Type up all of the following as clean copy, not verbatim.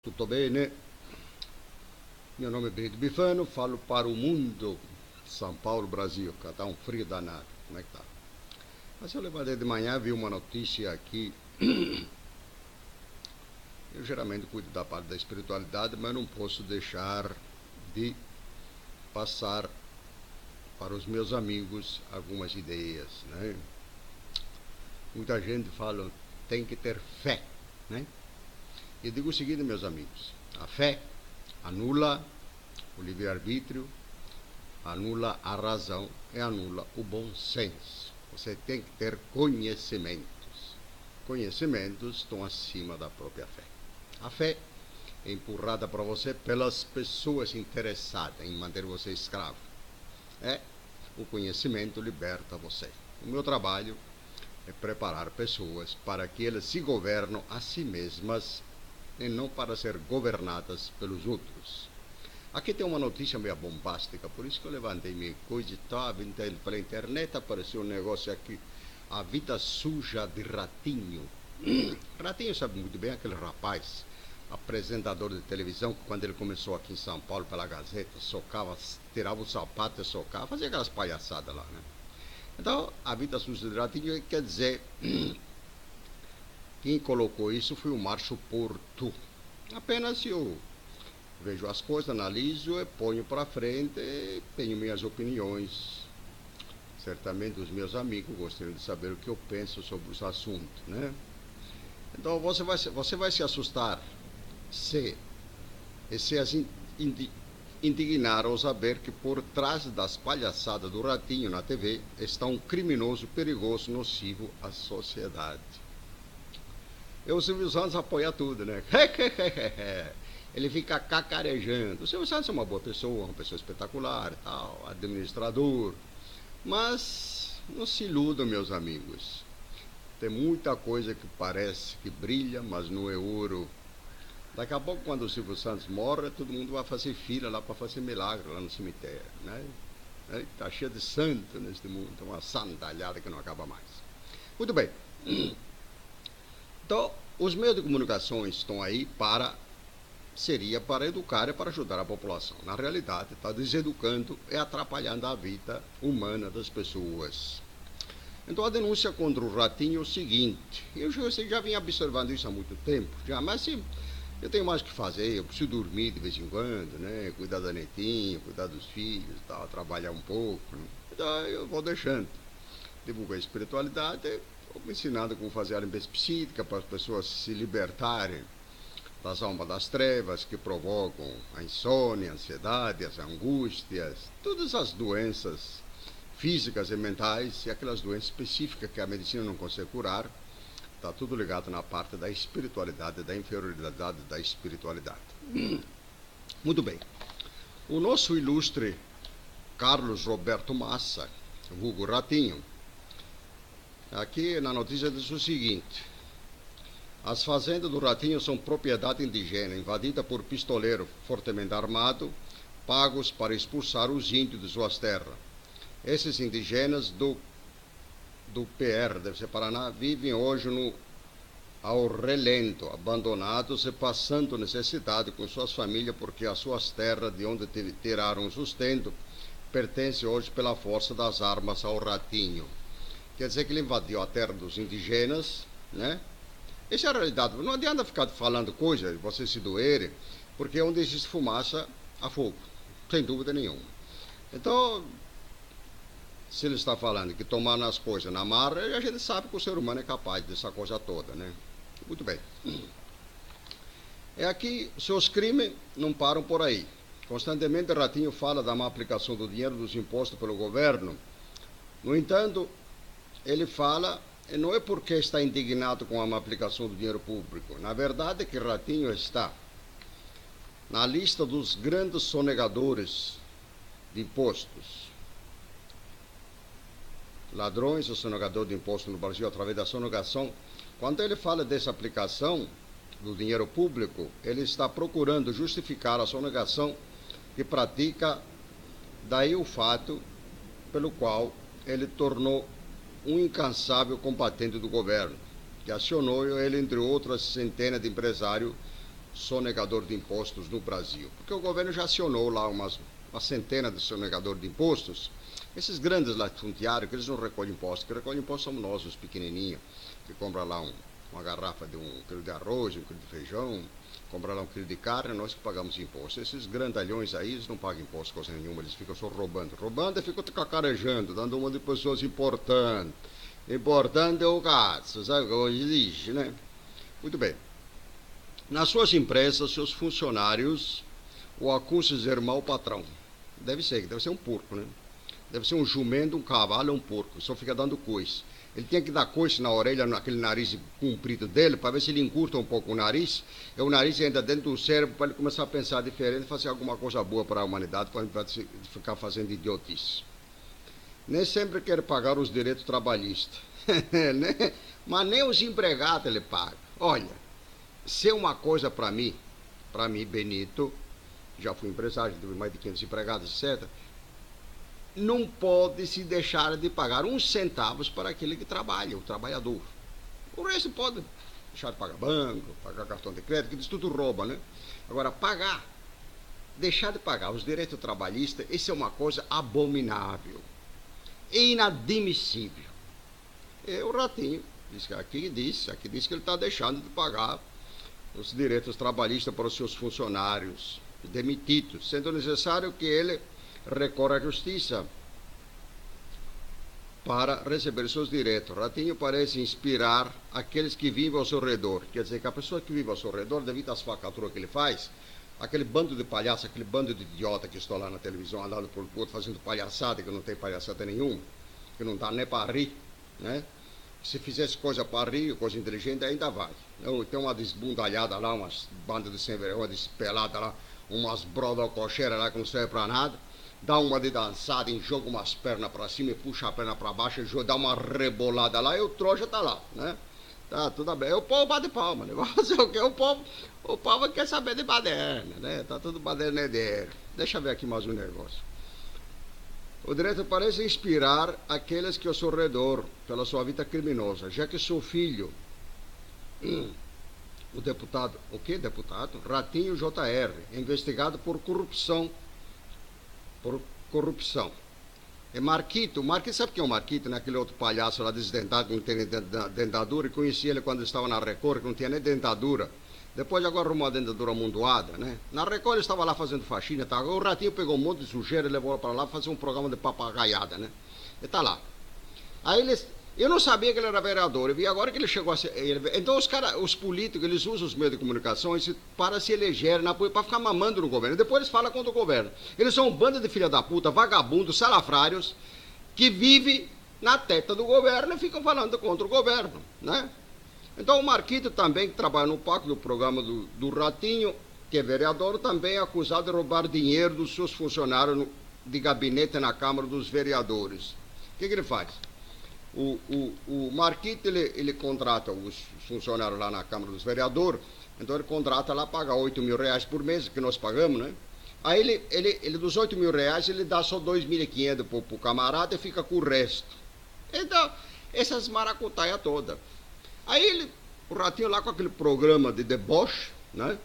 Tutto bene? Meu nome é Brito Bifano, falo para o mundo, São Paulo, Brasil, que tá um frio danado. Como é que tá? Mas eu levantei de manhã, vi uma notícia aqui. Eu geralmente cuido da parte da espiritualidade, mas não posso deixar de passar para os meus amigos algumas ideias, né? Muita gente fala, tem que ter fé, né? E digo o seguinte, meus amigos, a fé anula o livre-arbítrio, anula a razão e anula o bom senso. Você tem que ter conhecimentos. Conhecimentos estão acima da própria fé. A fé é empurrada para você pelas pessoas interessadas em manter você escravo. O conhecimento liberta você. O meu trabalho é preparar pessoas para que elas se governam a si mesmas e não para ser governadas pelos outros. Aqui tem uma notícia meio bombástica, por isso que eu levantei minha coisa e estava pela internet, apareceu um negócio aqui, a vida suja de Ratinho. Ratinho sabe muito bem, aquele rapaz, apresentador de televisão, que quando ele começou aqui em São Paulo pela Gazeta, socava, tirava o sapato e socava, fazia aquelas palhaçadas lá, né? Então, a vida suja de Ratinho quer dizer, quem colocou isso foi o Márcio Porto. Apenas eu vejo as coisas, analiso e ponho para frente e tenho minhas opiniões. Certamente os meus amigos gostariam de saber o que eu penso sobre os assuntos, né? Então você vai se assustar se indignar ao saber que por trás das palhaçadas do Ratinho na TV está um criminoso, perigoso, nocivo à sociedade. E o Silvio Santos apoia tudo, né? Ele fica cacarejando. O Silvio Santos é uma boa pessoa, uma pessoa espetacular, tal, administrador. Mas não se iludam, meus amigos. Tem muita coisa que parece que brilha, mas não é ouro. Daqui a pouco, quando o Silvio Santos morre, todo mundo vai fazer fila lá para fazer milagre lá no cemitério, né? Está cheio de santo neste mundo, uma sandalhada que não acaba mais. Muito bem. Então, os meios de comunicação estão aí seria para educar e para ajudar a população. Na realidade, está deseducando e atrapalhando a vida humana das pessoas. Então, a denúncia contra o Ratinho é o seguinte, eu já vim observando isso há muito tempo, mas sim, eu tenho mais o que fazer, eu preciso dormir de vez em quando, né? Cuidar da netinha, cuidar dos filhos, tal, trabalhar um pouco, né? Então, eu vou deixando. Divulgar a espiritualidade, vou me ensinando como fazer a limpeza psíquica para as pessoas se libertarem das almas das trevas que provocam a insônia, a ansiedade, as angústias, todas as doenças físicas e mentais e aquelas doenças específicas que a medicina não consegue curar. Está tudo ligado na parte da espiritualidade, da inferioridade da espiritualidade. Muito bem. O nosso ilustre Carlos Roberto Massa, vulgo Ratinho, aqui na notícia diz o seguinte: as fazendas do Ratinho são propriedade indígena, invadida por pistoleiro fortemente armado, pagos para expulsar os índios de suas terras. Esses indígenas do PR, deve ser Paraná, vivem hoje ao relento, abandonados e passando necessidade com suas famílias, porque as suas terras, de onde tiraram sustento, pertencem hoje pela força das armas ao Ratinho. Quer dizer que ele invadiu a terra dos indígenas, né? Essa é a realidade. Não adianta ficar falando coisas, você se doer, porque onde existe fumaça, há fogo, sem dúvida nenhuma. Então, se ele está falando que tomando as coisas na marra, a gente sabe que o ser humano é capaz dessa coisa toda, né? Muito bem. Aqui, seus crimes não param por aí. Constantemente, Ratinho fala da má aplicação do dinheiro dos impostos pelo governo. No entanto, ele fala, não é porque está indignado com a má aplicação do dinheiro público. Na verdade, é que Ratinho está na lista dos grandes sonegadores de impostos. Ladrões, o sonegador de impostos no Brasil através da sonegação. Quando ele fala dessa aplicação do dinheiro público, ele está procurando justificar a sonegação que pratica, daí o fato pelo qual ele tornou um incansável combatente do governo, que acionou ele, entre outras centenas de empresários, sonegador de impostos no Brasil? Porque o governo já acionou lá uma centena de sonegadores de impostos. Esses grandes latifundiários, que eles não recolhem impostos, que recolhem impostos somos nós, os pequenininhos, que compram lá uma garrafa de 1 quilo de arroz, 1 quilo de feijão, compram lá 1 quilo de carne, nós que pagamos imposto. Esses grandalhões aí, eles não pagam imposto coisa nenhuma, eles ficam só roubando. Roubando e ficam cacarejando, dando uma de pessoas importantes. Importante é o caso, sabe como diz, né? Muito bem. Nas suas empresas, seus funcionários o acusam de ser mau patrão. Deve ser um porco, né? Deve ser um jumento, um cavalo, um porco. Só fica dando coice. Ele tem que dar coice na orelha, naquele nariz comprido dele, para ver se ele encurta um pouco o nariz. E o nariz entra dentro do cérebro para ele começar a pensar diferente e fazer alguma coisa boa para a humanidade, para ele ficar fazendo idiotice. Nem sempre quer pagar os direitos trabalhistas. Né? Mas nem os empregados ele paga. Olha, se é uma coisa para mim, Benito, já fui empresário, tive mais de 500 empregados, etc., não pode se deixar de pagar uns centavos para aquele que trabalha, o trabalhador. O resto pode deixar de pagar banco, pagar cartão de crédito, que isso tudo rouba, né? Agora, deixar de pagar os direitos trabalhistas, isso é uma coisa abominável, inadmissível. E o Ratinho aqui diz que ele está deixando de pagar os direitos trabalhistas para os seus funcionários demitidos, sendo necessário que ele recorre à justiça para receber seus direitos. Ratinho parece inspirar aqueles que vivem ao seu redor. Quer dizer que a pessoa que vive ao seu redor, devido às falcatruas que ele faz, aquele bando de palhaços, aquele bando de idiota que está lá na televisão, andando por outro, fazendo palhaçada, que não tem palhaçada nenhuma, que não dá nem para rir, né? Se fizesse coisa para rir, coisa inteligente, ainda vai. Tem uma desbundalhada lá, umas bandas de sem vergonha, despelada lá, umas brodococheiras lá que não serve para nada, dá uma de dançada, joga umas pernas para cima e puxa a perna para baixo, dá uma rebolada lá e o trouxa tá lá, né? Tá tudo bem. O povo bate palma, né? Fazer o quê? O povo quer saber de baderna, né? Tá tudo badernedeiro. Deixa eu ver aqui mais um negócio. O direito parece inspirar aqueles que ao seu redor, pela sua vida criminosa, já que seu filho, o deputado, Ratinho JR, investigado por corrupção. É Marquito sabe quem é o Marquito, né? Aquele outro palhaço lá desdentado que não tem dentadura, e conheci ele quando ele estava na Record, que não tinha nem dentadura. Depois agora arrumou a dentadura amontoada, né? Na Record ele estava lá fazendo faxina, tá? O Ratinho pegou um monte de sujeira e levou para lá para fazer um programa de papagaiada, né? Ele tá lá. Aí eu não sabia que ele era vereador, eu vi agora que ele chegou a ser... Então os políticos, eles usam os meios de comunicação para se eleger, para ficar mamando no governo. Depois eles falam contra o governo. Eles são um bando de filha da puta, vagabundos, salafrários, que vivem na teta do governo e ficam falando contra o governo, né? Então o Marquito também, que trabalha no PAC, do programa do Ratinho, que é vereador, também é acusado de roubar dinheiro dos seus funcionários de gabinete na Câmara dos Vereadores. O que ele faz? O Marquito, ele contrata os funcionários lá na Câmara dos Vereadores, então ele contrata lá, paga R$8.000 por mês, que nós pagamos, né? Aí ele dos R$8.000, ele dá só 2.500 pro camarada e fica com o resto. Então, essas maracutaias todas. Aí o Ratinho lá com aquele programa de deboche, né?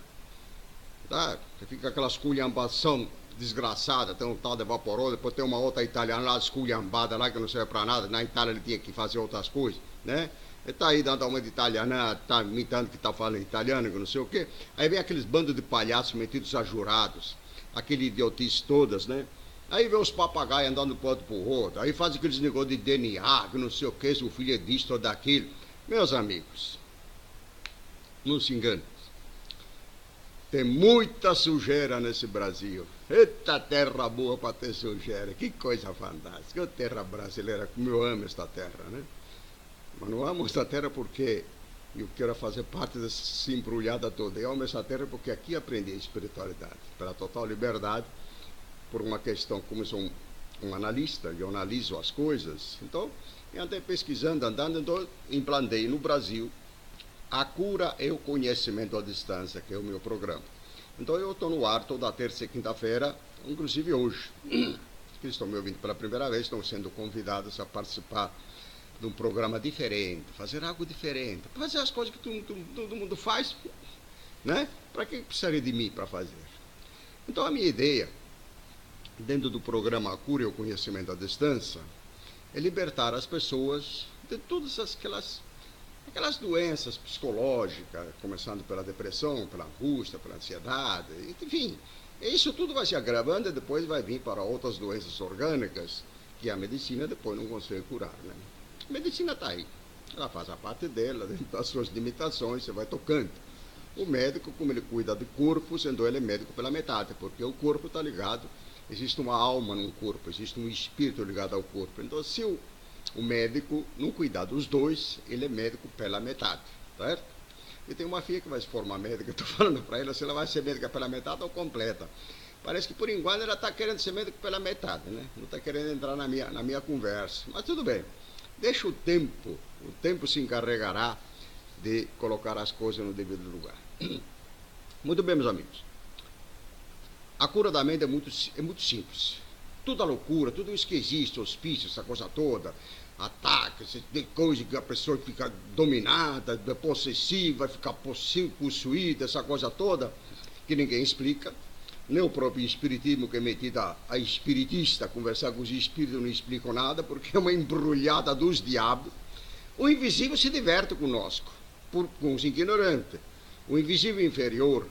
Tá? Que fica aquela esculhambação desgraçada, tem um tal de Vaporó, depois tem uma outra italiana lá, esculhambada lá, que não serve pra nada. Na Itália ele tinha que fazer outras coisas, né? Ele tá aí dando uma de italiana, tá imitando que tá falando italiano, que não sei o quê. Aí vem aqueles bandos de palhaços metidos a jurados, aquele idiotice todas, né? Aí vem os papagaios andando pro outro pro outro, aí faz aqueles negócios de DNA, que não sei o quê, se o filho é disto ou daquilo. Meus amigos, não se engane. Tem muita sujeira nesse Brasil. Eita terra boa para ter sujeira. Que coisa fantástica. Terra brasileira, como eu amo esta terra, né? Mas não amo esta terra porque eu quero fazer parte dessa embrulhada toda. Eu amo essa terra porque aqui aprendi a espiritualidade, pela total liberdade, por uma questão, como eu sou um analista, eu analiso as coisas. Então, eu andei pesquisando, andando, então implantei no Brasil a cura e o conhecimento à distância, que é o meu programa. Então eu estou no ar toda terça e quinta-feira, inclusive hoje. Que estão me ouvindo pela primeira vez, estão sendo convidados a participar de um programa diferente, fazer algo diferente, fazer as coisas que todo mundo faz. né? Para que precisaria de mim para fazer? Então a minha ideia, dentro do programa Cura e o Conhecimento à Distância, é libertar as pessoas de todas aquelas doenças psicológicas, começando pela depressão, pela angústia, pela ansiedade, enfim. Isso tudo vai se agravando e depois vai vir para outras doenças orgânicas que a medicina depois não consegue curar, né? A medicina está aí, ela faz a parte dela, dentro das suas limitações, você vai tocando. O médico, como ele cuida do corpo, sendo ele médico pela metade, porque o corpo está ligado, existe uma alma no corpo, existe um espírito ligado ao corpo. Então, se o médico não cuidar dos dois, ele é médico pela metade, certo? E tem uma filha que vai se formar médica, eu estou falando para ela se ela vai ser médica pela metade ou completa. Parece que por enquanto ela está querendo ser médica pela metade, né? Não está querendo entrar na minha conversa. Mas tudo bem, deixa o tempo se encarregará de colocar as coisas no devido lugar. Muito bem, meus amigos. A cura da mente é muito simples. Toda loucura, tudo isso que existe, hospício, essa coisa toda, ataques, coisa que a pessoa fica dominada, possessiva, fica possuída, essa coisa toda, que ninguém explica. Nem o próprio espiritismo, que é metido a espiritista, conversar com os espíritos não explicam nada, porque é uma embrulhada dos diabos. O invisível se diverte conosco, com os ignorantes. O invisível inferior,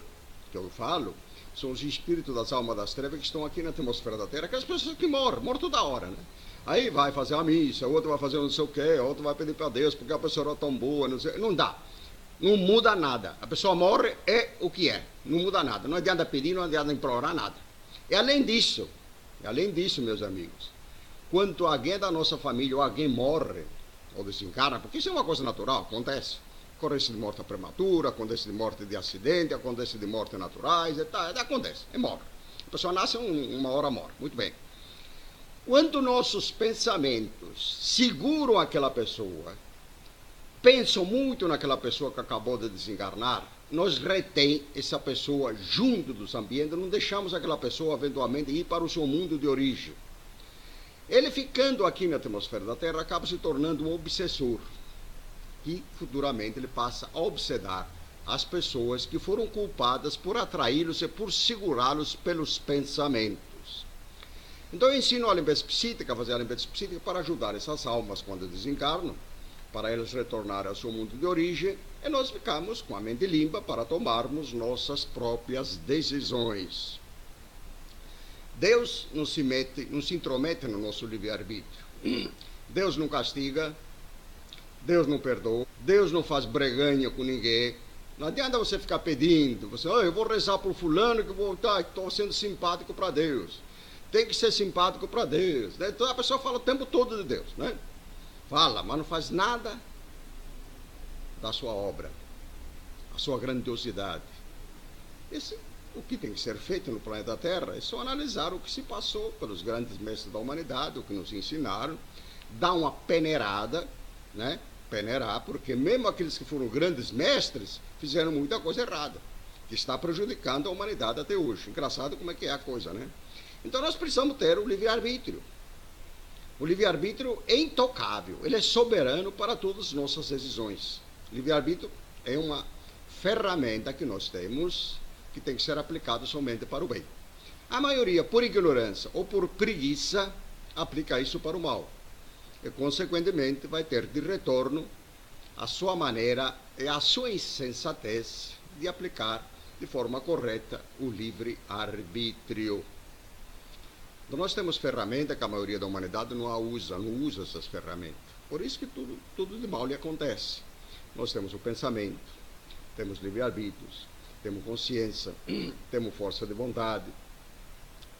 que eu falo, são os espíritos das almas das trevas que estão aqui na atmosfera da Terra, aquelas pessoas que morrem toda hora, né? Aí vai fazer a missa, outro vai fazer não sei o quê, outro vai pedir para Deus, porque a pessoa era tão boa, não dá. Não muda nada. A pessoa morre, é o que é. Não muda nada. Não adianta pedir, não adianta implorar nada. E além disso, meus amigos, quando alguém da nossa família ou alguém morre, ou desencarna, porque isso é uma coisa natural, acontece. Acontece de morte prematura, acontece de morte de acidente, acontece de morte naturais, acontece, morre. A pessoa nasce uma hora morre, muito bem. Quando nossos pensamentos seguram aquela pessoa, pensam muito naquela pessoa que acabou de desencarnar, nós retém essa pessoa junto dos ambientes, não deixamos aquela pessoa eventualmente ir para o seu mundo de origem. Ele ficando aqui na atmosfera da Terra acaba se tornando um obsessor, que futuramente ele passa a obsedar as pessoas que foram culpadas por atraí-los e por segurá-los pelos pensamentos. Então eu ensino a limpeza psíquica, a fazer a limpeza psíquica para ajudar essas almas quando desencarnam, para elas retornarem ao seu mundo de origem, e nós ficamos com a mente limpa para tomarmos nossas próprias decisões. Deus não se intromete no nosso livre-arbítrio. Deus não castiga, Deus não perdoa, Deus não faz breganha com ninguém. Não adianta você ficar pedindo, eu vou rezar por fulano que estou sendo simpático para Deus. Tem que ser simpático para Deus, né? Então a pessoa fala o tempo todo de Deus, né? Fala, mas não faz nada da sua obra, a sua grandiosidade. O que tem que ser feito no planeta Terra é só analisar o que se passou pelos grandes mestres da humanidade, o que nos ensinaram, dar uma peneirada, né? Peneirar, porque mesmo aqueles que foram grandes mestres fizeram muita coisa errada, que está prejudicando a humanidade até hoje. Engraçado como é que é a coisa, né? Então nós precisamos ter o livre-arbítrio. O livre-arbítrio é intocável, ele é soberano para todas as nossas decisões. O livre-arbítrio é uma ferramenta que nós temos, que tem que ser aplicada somente para o bem. A maioria, por ignorância ou por preguiça, aplica isso para o mal. E, consequentemente, vai ter de retorno a sua maneira e a sua insensatez de aplicar de forma correta o livre-arbítrio. Então, nós temos ferramentas que a maioria da humanidade não usa essas ferramentas. Por isso que tudo de mal lhe acontece. Nós temos o pensamento, temos livre-arbítrios, temos consciência, temos força de vontade,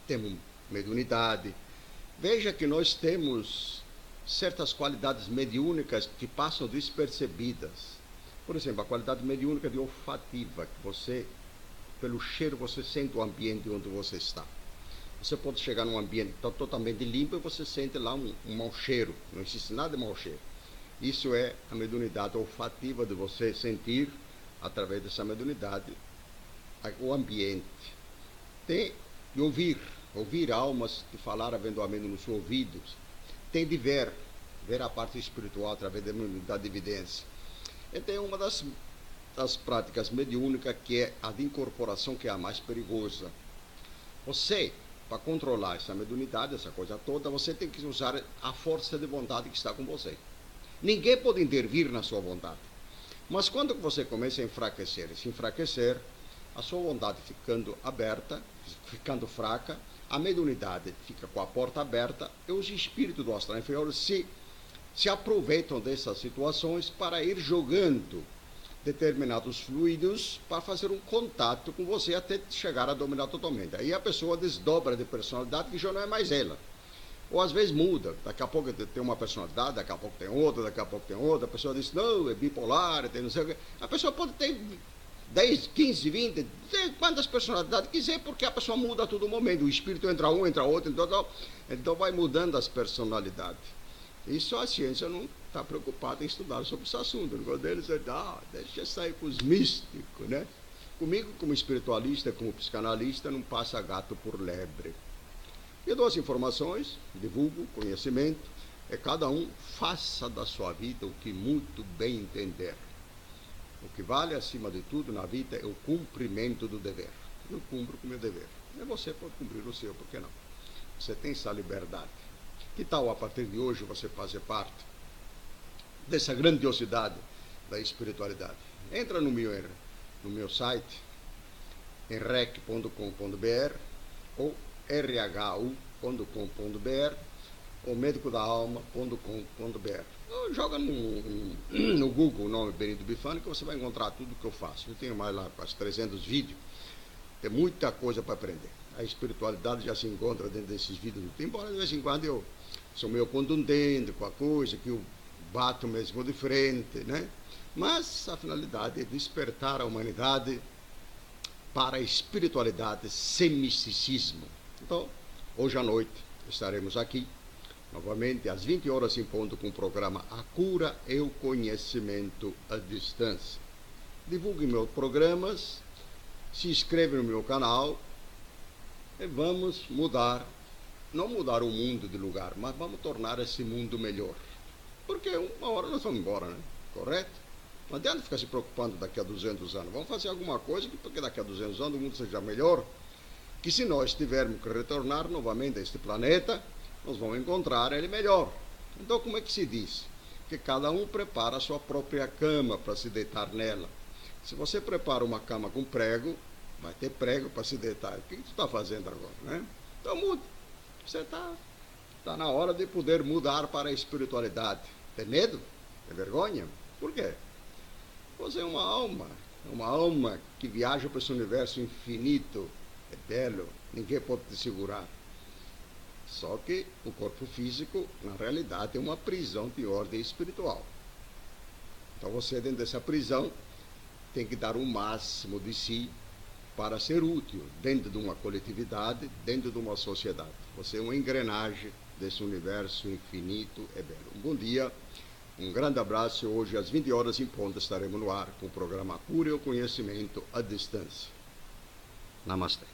temos mediunidade. Veja que nós temos certas qualidades mediúnicas que passam despercebidas. Por exemplo, a qualidade mediúnica de olfativa, que você, pelo cheiro, você sente o ambiente onde você está. Você pode chegar num ambiente que está totalmente limpo e você sente lá um mau cheiro. Não existe nada de mau cheiro. Isso é a mediunidade olfativa de você sentir, através dessa mediunidade, o ambiente. Tem de ouvir almas que falaram eventualmente nos seus ouvidos. Tem de ver a parte espiritual através da mediunidade de evidência. Então, uma das das práticas mediúnicas, que é a de incorporação, que é a mais perigosa. Você, para controlar essa mediunidade, essa coisa toda, você tem que usar a força de vontade que está com você. Ninguém pode intervir na sua vontade. Mas quando você começa a enfraquecer e se enfraquecer, a sua vontade ficando aberta, ficando fraca, a mediunidade fica com a porta aberta e os espíritos do astral inferior se aproveitam dessas situações para ir jogando determinados fluidos para fazer um contato com você até chegar a dominar totalmente. Aí a pessoa desdobra de personalidade que já não é mais ela. Ou às vezes muda, daqui a pouco tem uma personalidade, daqui a pouco tem outra, daqui a pouco tem outra, a pessoa diz, não, é bipolar, tem não sei o quê. A pessoa pode ter 10, 15, 20, quantas personalidades quiser, porque a pessoa muda a todo momento. O espírito entra um, entra outro, então vai mudando as personalidades. Isso a ciência não está preocupada em estudar sobre esse assunto. O negócio deles é, deixa sair com os místicos, né? Comigo, como espiritualista, como psicanalista, não passa gato por lebre. Eu dou as informações, divulgo conhecimento, e cada um faça da sua vida o que muito bem entender. O que vale acima de tudo na vida é o cumprimento do dever. Eu cumpro com o meu dever. E você pode cumprir o seu, por que não? Você tem essa liberdade. Que tal, a partir de hoje, você fazer parte dessa grandiosidade da espiritualidade? Entra no meu site, enrec.com.br ou rhu.com.br ou medicodaalma.com.br. Joga no Google o nome Benito Bifani, que você vai encontrar tudo que eu faço. Eu tenho mais lá quase 300 vídeos. Tem muita coisa para aprender. A espiritualidade já se encontra dentro desses vídeos. Embora de vez em quando eu sou meio contundente com a coisa, que eu bato mesmo de frente, né? Mas a finalidade é despertar a humanidade para a espiritualidade sem misticismo. Então, hoje à noite estaremos aqui, novamente às 20 horas em ponto, com o programa A Cura e o Conhecimento à Distância. Divulgue meus programas, se inscreve no meu canal e vamos mudar, não mudar o mundo de lugar, mas vamos tornar esse mundo melhor. Porque uma hora nós vamos embora, né? Correto? Não adianta ficar se preocupando daqui a 200 anos. Vamos fazer alguma coisa porque daqui a 200 anos o mundo seja melhor. Que se nós tivermos que retornar novamente a este planeta, nós vamos encontrar ele melhor. Então, como é que se diz? Que cada um prepara a sua própria cama para se deitar nela. Se você prepara uma cama com prego, vai ter prego para se deitar. O que você está fazendo agora, né? Então mude. Você está na hora de poder mudar para a espiritualidade. Tem medo? Tem vergonha? Por quê? Você é uma alma que viaja para esse universo infinito, é belo, ninguém pode te segurar. Só que o corpo físico, na realidade, é uma prisão de ordem espiritual. Então você, dentro dessa prisão, tem que dar o máximo de si para ser útil dentro de uma coletividade, dentro de uma sociedade. Você é uma engrenagem desse universo infinito, é belo. Um bom dia. Um grande abraço. Hoje, às 20 horas em ponto, estaremos no ar com o programa Cura e o Conhecimento à Distância. Namastê.